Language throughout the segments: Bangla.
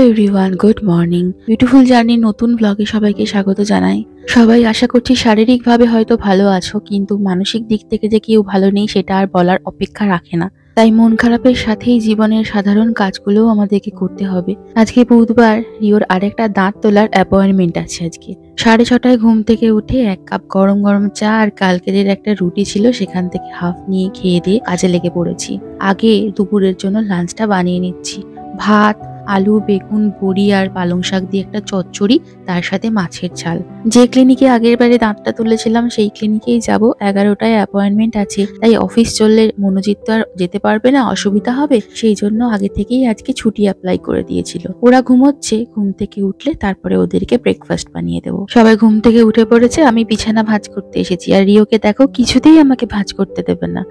Everyone, good morning. Beautiful journey নতুন ব্লগে সবাইকে স্বাগত জানাই। সবাই আশা করছি শারীরিকভাবে হয়তো ভালো আছো, কিন্তু মানসিক দিক থেকে যে কেউ ভালো নেই সেটা আর বলার অপেক্ষা রাখে না। তাই মন খারাপের সাথেই জীবনের সাধারণ কাজগুলোও আমাদেরকে করতে হবে। আজকে বুধবার, রিওর আরেকটা দাঁত তোলার অ্যাপয়েন্টমেন্ট আছে আজকে। 6:30 ঘুম থেকে উঠে 1 কাপ গরম গরম চা আর কালকের একটা রুটি ছিল, সেখান থেকে হাফ নিয়ে খেয়ে দিয়ে কাজে লেগে পড়েছি। আগে দুপুরের জন্য লাঞ্চটা বানিয়ে নিচ্ছি। ভাত, আলু, বেগুন, বড়ি আর পালং শাক দিয়ে একটা চচ্চড়ি, তার সাথে মাছের ঝাল। যে ক্লিনিকে আগের বারে দাঁতটা তুলেছিলাম সেই ক্লিনিকেই যাব। 11টায় অ্যাপয়েন্টমেন্ট আছে, তাই অফিস চললে মনোজিৎ তো আর যেতে পারবে না, অসুবিধা হবে। সেই জন্য আগে থেকেই আজকে ছুটি অ্যাপ্লাই করে দিয়েছিল। ওরা ঘুমোচ্ছে, ঘুম থেকে উঠলে তারপরে ওদেরকে ব্রেকফাস্ট বানিয়ে দেবো। সবাই ঘুম থেকে উঠে পড়েছে, আমি বিছানা ভাঁজ করতে এসেছি। আর রিওকে দেখো, কিছুতেই আমাকে ভাঁজ করতে দেবে না।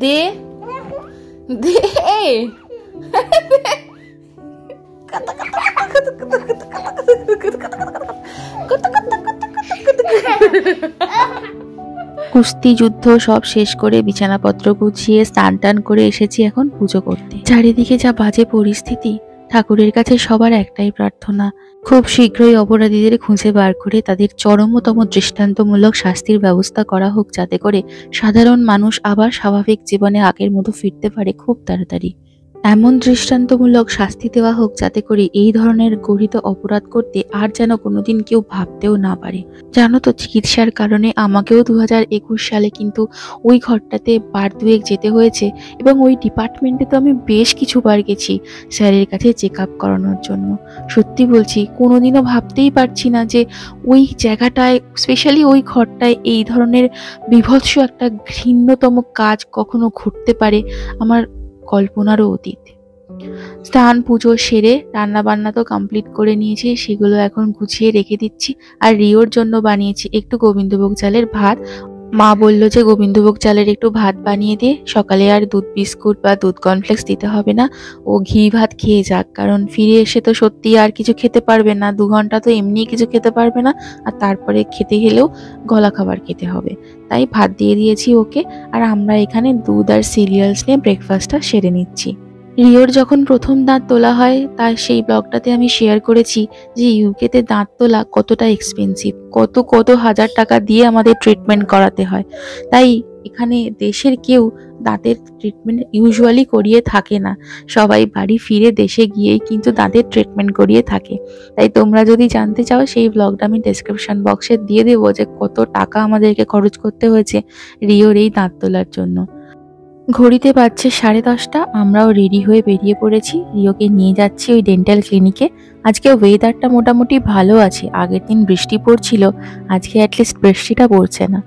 দে দে কুস্তি যুদ্ধ সব শেষ করে বিছানাপত্র গুছিয়ে স্নান টান করে এসেছি এখন পুজো করতে। চারিদিকে যা বাজে পরিস্থিতি, ঠাকুরের কাছে সবার একটাই প্রার্থনা, খুব শীঘ্রই অপরাধীদের খুঁজে বার করে তাদের চরমতম দৃষ্টান্তমূলক শাস্তির ব্যবস্থা করা হোক, যাতে করে সাধারণ মানুষ আবার স্বাভাবিক জীবনে আগের মতো ফিরতে পারে খুব তাড়াতাড়ি। এমন দৃষ্টান্তমূলক শাস্তি দেওয়া হোক যাতে করে এই ধরনের গঠিত অপরাধ করতে আর যেন কোনোদিন কেউ ভাবতেও না পারে। জানো তো, চিকিৎসার কারণে আমাকেও 2021 সালে কিন্তু ওই ঘরটাতে বার দুয়েক যেতে হয়েছে, এবং ওই ডিপার্টমেন্টে তো আমি বেশ কিছুবার গেছি স্যারের কাছে চেক আপ করানোর জন্য। সত্যি বলছি, কোনোদিনও ভাবতেই পারছি না যে ওই জায়গাটায়, স্পেশালি ওই ঘরটায়, এই ধরনের বিভৎস একটা ঘৃণ্যতম কাজ কখনো ঘটতে পারে আমার কল্পনারও অতীত। স্নান পুজো সেরে রান্না বান্না তো কমপ্লিট করে নিয়েছি, সেগুলো এখন গুছিয়ে রেখে দিচ্ছি। আর রিওর জন্য বানিয়েছি একটু গোবিন্দভোগ চালের ভাত। মা বলল যে গোবিন্দভোগ চালের একটু ভাত বানিয়ে দিয়ে সকালে আর দুধ বিস্কুট বা দুধ কর্নফ্লেক্স দিতে হবে না, ও ঘি ভাত খেয়ে যাক, কারণ ফিরে এসে তো সত্যি আর কিছু খেতে পারবে না। 2 ঘন্টা তো এমনি কিছু খেতে পারবে না, আর তারপরে খেতে গেলেও গলা খাবার খেতে হবে। তাই ভাত দিয়ে দিয়েছি ওকে, আর আমরা এখানে দুধ আর সিরিয়ালস নিয়ে ব্রেকফাস্টটা সেরে নিচ্ছি। রিওর যখন প্রথম দাঁত তোলা হয়, তার সেই ব্লগটাতে আমি শেয়ার করেছি যে ইউকেতে দাঁত তোলা কতটা এক্সপেন্সিভ, কত কত হাজার টাকা দিয়ে আমাদের ট্রিটমেন্ট করাতে হয়। তাই এখানে দেশের কেউ দাঁতের ট্রিটমেন্ট ইউজুয়ালি করিয়ে থাকে না, সবাই বাড়ি ফিরে দেশে গিয়েই কিন্তু দাঁতের ট্রিটমেন্ট করিয়ে থাকে। তাই তোমরা যদি জানতে চাও, সেই ব্লগটা আমি ডেসক্রিপশন বক্সে দিয়ে দেবো যে কত টাকা আমাদেরকে খরচ করতে হয়েছে রিওর এই দাঁত তোলার জন্য। ঘড়িতে বাজছে 10:30, আমরাও রেডি হয়ে বেরিয়ে পড়েছি। রিওকে নিয়ে যাচ্ছি ওই ডেন্টাল ক্লিনিকে। আজকে ওয়েদারটা মোটামুটি ভালো আছে, আগের দিন বৃষ্টি পড়ছিল, আজকে অ্যাটলিস্ট বৃষ্টিটা পড়ছে না।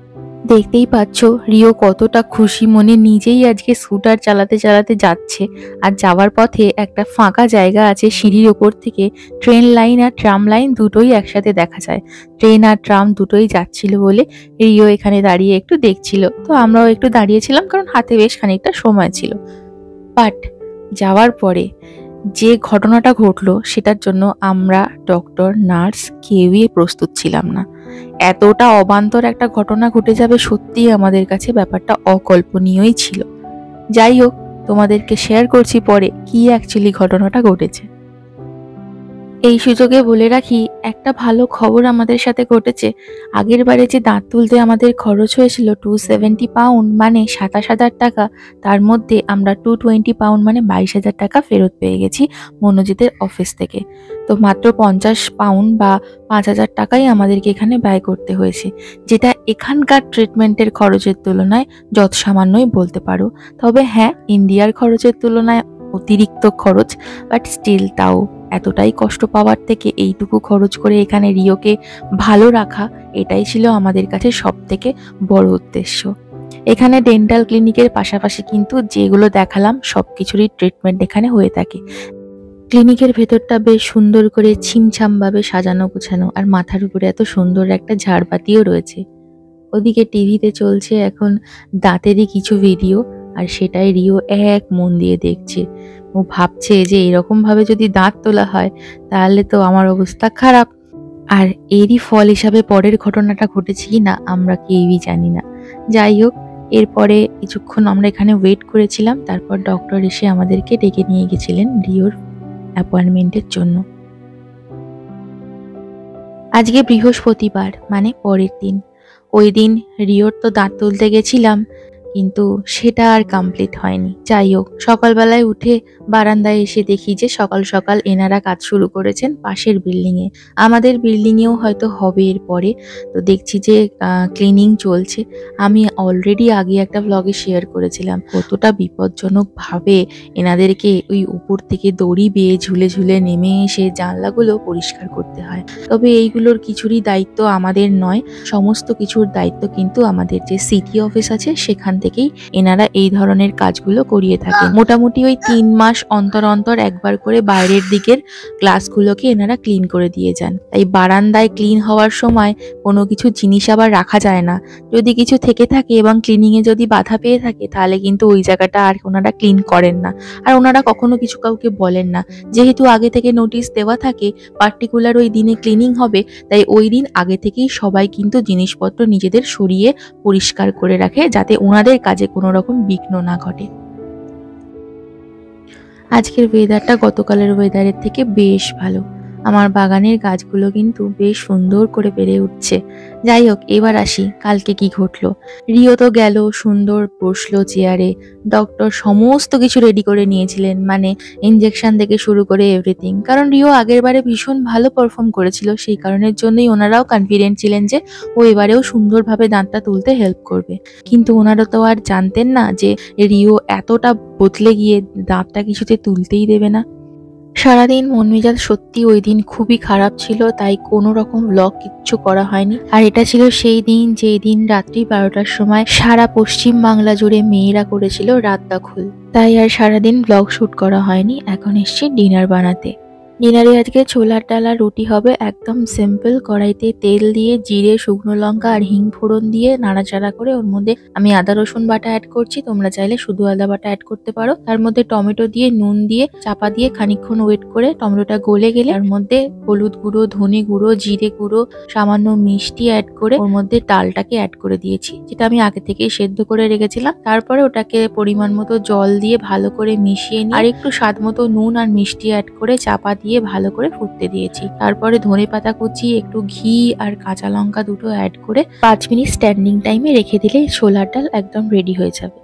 দেখতেই পাচ্ছ রিও কতটা খুশি মনে নিজেই আজকে স্কুটার চালাতে চালাতে যাচ্ছে। আর যাওয়ার পথে একটা ফাঁকা জায়গা আছে, সিঁড়ির ওপর থেকে ট্রেন লাইন আর ট্রাম লাইন দুটোই একসাথে দেখা যায়। ট্রেন আর ট্রাম দুটোই যাচ্ছিল বলে রিও এখানে দাঁড়িয়ে একটু দেখছিল, তো আমরাও একটু দাঁড়িয়েছিলাম, কারণ হাতে বেশ খানিকটা সময় ছিল। বাট যাওয়ার পরে যে ঘটনাটা ঘটলো, সেটার জন্য আমরা ডক্টর, নার্স কেউই প্রস্তুত ছিলাম না। এতটা অবান্তর একটা ঘটনা ঘটে যাবে সত্যিই আমাদের কাছে ব্যাপারটা অকল্পনীয়ই ছিল। যাই হোক, তোমাদেরকে শেয়ার করছি পরে কি অ্যাকচুয়ালি ঘটনাটা ঘটেছে। এই সুযোগে বলে রাখি, একটা ভালো খবর আমাদের সাথে ঘটেছে। আগের বারে যে দাঁত তুলতে আমাদের খরচ হয়েছিল 270 পাউন্ড মানে 27,000 টাকা, তার মধ্যে আমরা 220 পাউন্ড মানে 22,000 টাকা ফেরত পেয়ে গেছি মনোজিতের অফিস থেকে। তো মাত্র 50 পাউন্ড বা 5,000 টাকাই আমাদেরকে এখানে ব্যয় করতে হয়েছে, যেটা এখানকার ট্রিটমেন্টের খরচের তুলনায় যত সামান্যই বলতে পারো। তবে হ্যাঁ, ইন্ডিয়ার খরচের তুলনায় অতিরিক্ত খরচ, বাট স্টিল তাও এতটাই কষ্ট পাওয়ার থেকে এইটুকু খরচ করে এখানে রিওকে ভালো রাখা, এটাই ছিল আমাদের কাছে সব থেকে বড় উদ্দেশ্য। এখানে ডেন্টাল ক্লিনিকের পাশাপাশি কিন্তু যেগুলো দেখালাম সবকিছুরই ট্রিটমেন্ট এখানে হয়ে থাকে। ক্লিনিকের ভেতরটা বেশ সুন্দর করে ছিমছামভাবে সাজানো গোছানো, আর মাথার উপরে এত সুন্দর একটা ঝাড়বাতিও রয়েছে। ওদিকে টিভিতে চলছে এখন দাঁতেরই কিছু ভিডিও, আর সেটাই রিও এক মন দিয়ে দেখছে। ও ভাবছে যে এরকম ভাবে যদি দাঁত তোলা হয় তাহলে তো আমার অবস্থা খারাপ। আর এরই ফল হিসাবে পরের ঘটনাটা ঘটেছে কিনা আমরা কেউই জানি না। যাই হোক, এরপরে কিছুক্ষণ আমরা এখানে ওয়েট করেছিলাম, তারপর ডক্টর এসে আমাদেরকে ডেকে নিয়ে গেছিলেন রিওর অ্যাপয়েন্টমেন্টের জন্য। আজকে বৃহস্পতিবার, মানে পরের দিন। ওই দিন রিওর তো দাঁত তুলতে গেছিলাম, কিন্তু সেটা আর কমপ্লিট হয়নি। যাই হোক, সকালবেলায় উঠে বারান্দায় এসে দেখি যে সকাল সকাল এনারা কাজ শুরু করেছেন পাশের বিল্ডিংয়ে। আমাদের বিল্ডিংয়েও হয়তো হবে এরপরে। তো দেখছি যে ক্লিনিং চলছে। আমি অলরেডি আগে একটা ব্লগে শেয়ার করেছিলাম কতটা বিপজ্জনকভাবে এনাদেরকে ওই উপর থেকে দড়ি বেয়ে ঝুলে ঝুলে নেমে এসে জানলাগুলো পরিষ্কার করতে হয়। তবে এইগুলোর কিছুরই দায়িত্ব আমাদের নয়, সমস্ত কিছুর দায়িত্ব কিন্তু আমাদের যে সিটি অফিস আছে সেখান থেকেই এনারা এই ধরনের কাজগুলো করিয়ে থাকেন। মোটামুটি ওই 3 মাস অন্তর অন্তর একবার করে বাইরের দিকের গ্লাসগুলোকে এনারা ক্লিন করে দিয়ে যান। তাই বারান্দায় ক্লিন হওয়ার সময় কোনো কিছু জিনিস আবার রাখা যায় না। যদি কিছু থেকে থাকে এবং ক্লিনিংয়ে যদি বাধা পেয়ে থাকে তাহলে কিন্তু ওই জায়গাটা আর ওনারা ক্লিন করেন না। আর ওনারা কখনো কিছু কাউকে বলেন না, যেহেতু আগে থেকে নোটিশ দেওয়া থাকে পার্টিকুলার ওই দিনে ক্লিনিং হবে, তাই ওই দিন আগে থেকেই সবাই কিন্তু জিনিসপত্র নিজেদের সরিয়ে পরিষ্কার করে রাখে, যাতে ওনাদের কাজে কোনো রকম বিঘ্ন না ঘটে। আজকের ওয়েদারটা গতকালের ওয়েদারের থেকে বেশ ভালো। আমার বাগানের গাছগুলো কিন্তু বেশ সুন্দর করে বেড়ে উঠছে। যাই হোক, এবার আসি কালকে কি ঘটলো। রিও তো গেল, সুন্দর বসলো চেয়ারে। ডক্টর সমস্ত কিছু রেডি করে নিয়েছিলেন, মানে ইনজেকশন থেকে শুরু করে এভরিথিং। কারণ রিও আগের বারে ভীষণ ভালো পারফর্ম করেছিল, সেই কারণের জন্যই ওনারাও কনফিডেন্ট ছিলেন যে ও এবারেও সুন্দরভাবে দাঁতটা তুলতে হেল্প করবে। কিন্তু ওনারা তো আর জানতেন না যে রিও এতটা বদলে গিয়ে দাঁতটা কিছুতে তুলতেই দেবে না। সারাদিন মন মেজাজ সত্যি ওই দিন খুবই খারাপ ছিল, তাই কোনো রকম ব্লগ কিচ্ছু করা হয়নি। আর এটা ছিল সেই দিন যেই দিন রাত্রি 12টার সময় সারা পশ্চিম বাংলা জুড়ে মেয়েরা করেছিল রাত দখল। তাই আর সারাদিন ব্লগ শুট করা হয়নি। এখন এসছি ডিনার বানাতে। ডিনারে আজকে ছোলার ডাল আর রুটি হবে, একদম সিম্পল। কড়াইতে তেল দিয়ে জিরে, শুকনো লঙ্কা আর হিং ফোড়ন দিয়ে নাড়াচাড়া করে ওর মধ্যে আমি আদা রসুন বাটা অ্যাড করছি। তোমরা চাইলে শুধু আদা বাটা অ্যাড করতে পারো। তার মধ্যে টমেটো দিয়ে নুন দিয়ে চাপা দিয়ে খানিকক্ষণ ওয়েট করে টমেটোটা গলে গেলে তার মধ্যে হলুদ গুঁড়ো, ধনে গুঁড়ো, জিরে গুঁড়ো, সামান্য মিষ্টি অ্যাড করে ওর মধ্যে ডালটাকে অ্যাড করে দিয়েছি, যেটা আমি আগে থেকেই সেদ্ধ করে রেখেছিলাম। তারপরে ওটাকে পরিমাণ মতো জল দিয়ে ভালো করে মিশিয়ে নিয়ে আর একটু স্বাদ মতো নুন আর মিষ্টি অ্যাড করে চাপা দিয়ে ভালো করে ফুটতে দিয়েছি। তারপরে ধনেপাতা কুচি, একটু ঘি আর কাঁচা লঙ্কা দুটো অ্যাড করে 5 মিনিট স্ট্যান্ডিং টাইমে রেখে দিলেই ছোলার ডাল একদম রেডি হয়ে যাবে।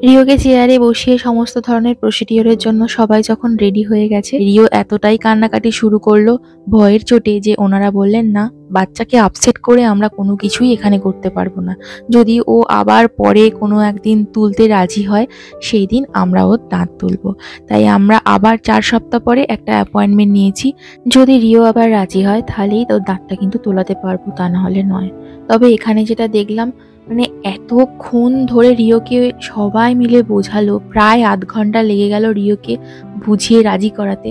রিওকে চেয়ারে বসিয়ে সমস্ত ধরনের প্রসিডিওরের জন্য সবাই যখন রেডি হয়ে গেছে, রিও এতটাই কান্নাকাটি শুরু করলো ভয়ের চোটে যে ওনারা বললেন, না, বাচ্চাকে আপসেট করে আমরা কোনো কিছুই এখানে করতে পারবো না। যদি ও আবার পরে কোনো একদিন তুলতে রাজি হয়, সেই দিন আমরা ওর দাঁত তুলবো। তাই আমরা আবার 4 সপ্তাহ পরে একটা অ্যাপয়েন্টমেন্ট নিয়েছি। যদি রিও আবার রাজি হয় তাহলেই তোর দাঁতটা কিন্তু তোলাতে পারবো, তা না হলে নয়। তবে এখানে যেটা দেখলাম, মানে এতক্ষণ ধরে রিওকে সবাই মিলে বোঝালো, প্রায় আধ ঘন্টা লেগে গেল রিওকে বুঝিয়ে রাজি করাতে।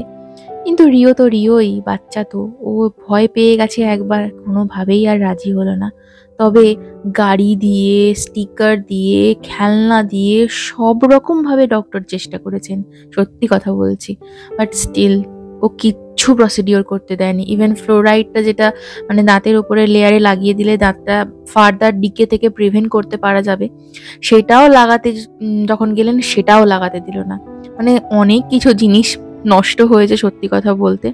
কিন্তু রিও তো রিওই, বাচ্চা তো, ও ভয় পেয়ে গেছে একবার, কোনোভাবেই আর রাজি হলো না। তবে গাড়ি দিয়ে, স্টিকার দিয়ে, খেলনা দিয়ে সব রকমভাবে ডক্টর চেষ্টা করেছেন, সত্যি কথা বলছি। বাট স্টিল ও কিচ্ছু প্রসিডিওর করতে দেয়নি। ইভেন ফ্লোরাইডটা, যেটা মানে দাঁতের ওপরে লেয়ারে লাগিয়ে দিলে দাঁতটা ফার্দার ডিকে থেকে প্রিভেন্ট করতে পারা যাবে, সেটাও লাগাতে যখন গেলেন সেটাও লাগাতে দিল না। মানে অনেক কিছু জিনিস নষ্ট হয়েছে সত্যি কথা বলতে।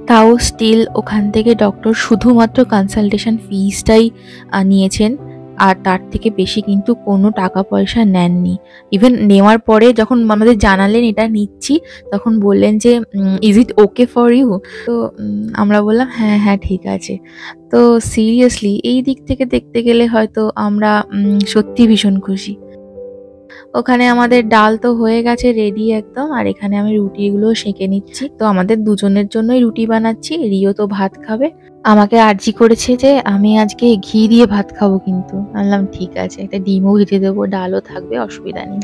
তাও স্টিল ওখান থেকে ডক্টর শুধুমাত্র কনসালটেশন ফিসটাই নিয়েছেন, আর তার থেকে বেশি কিন্তু কোনো টাকা পয়সা নেননি। ইভেন নেওয়ার পরে যখন আমাদের জানালেন এটা নিচ্ছি, তখন বললেন যে is it okay for you? তো আমরা বললাম হ্যাঁ হ্যাঁ ঠিক আছে। তো সিরিয়াসলি এই দিক থেকে দেখতে গেলে হয়তো আমরা সত্যি ভীষণ খুশি। ওখানে আমাদের ডাল তো হয়ে গেছে রেডি একদম, আর এখানে আমি রুটিগুলো সেঁকে নিচ্ছি। তো আমাদের দুজনের জন্যই রুটি বানাচ্ছি, রিও তো ভাত খাবে। আমাকে আর্জি করেছে যে আমি আজকে ঘি দিয়ে ভাত খাবো, কিন্তু বললাম ঠিক আছে, একটা ডিমও ভেজে দেবো, ডালও থাকবে, অসুবিধা নেই।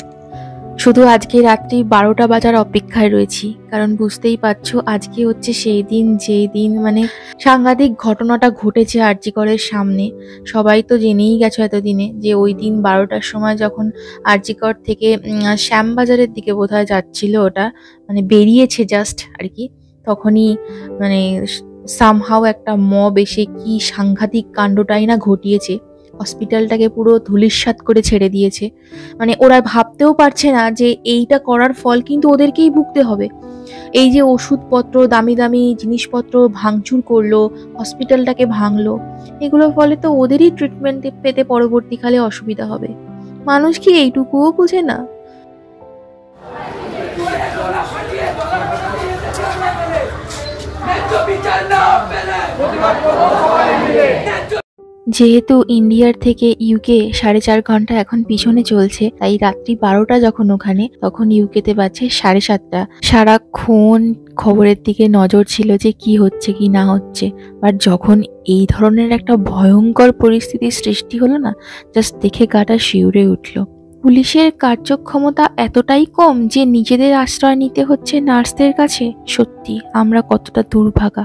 শুধু আজকে রাত্রি 12টা বাজার অপেক্ষায় রয়েছি, কারণ বুঝতেই পারছো আজকে হচ্ছে সেই দিন যেই দিন মানে সাংঘাতিক ঘটনাটা ঘটেছে আরজিকরের সামনে। সবাই তো জেনেই গেছো এতদিনে যে ওই দিন 12টার সময় যখন আরজিকর থেকে শ্যামবাজারের দিকে বোধহয় যাচ্ছিল, ওটা মানে বেরিয়েছে জাস্ট আর কি, তখনই মানে সামহাও একটা মব এসে কি সাংঘাতিক কাণ্ডটাই না ঘটিয়েছে। হসপিটালটাকে পুরো ধূলিসাৎ করে ছেড়ে দিয়েছে। মানে ওরা ভাবতেও পারছে না যে এইটা করার ফল কিন্তু ওদেরকেই ভুগতে হবে। এই যে ওষুধপত্র, দামি দামি জিনিসপত্র ভাঙচুর করলো, হসপিটালটাকে ভাঙলো, এগুলোর ফলে তো ওদেরই ট্রিটমেন্ট পেতে পরবর্তীকালে অসুবিধা হবে। মানুষ কি এইটুকুও বোঝে না? যেহেতু ইন্ডিয়ার থেকে ইউকে 4.5 ঘন্টা এখন পিছনে চলছে, তাই রাত্রি 12টা যখন ওখানে, তখন ইউকেতে বাজছে 7:30। সারাক্ষণ খবরের দিকে নজর ছিল যে কি হচ্ছে কি না হচ্ছে। আর যখন এই ধরনের একটা ভয়ঙ্কর পরিস্থিতির সৃষ্টি হলো না, জাস্ট দেখে গাটা শিউরে উঠলো। পুলিশের কার্যক্ষমতা এতটাই কম যে নিজেদের আশ্রয় নিতে হচ্ছে নার্সদের কাছে। সত্যি আমরা কতটা দুর্ভাগা।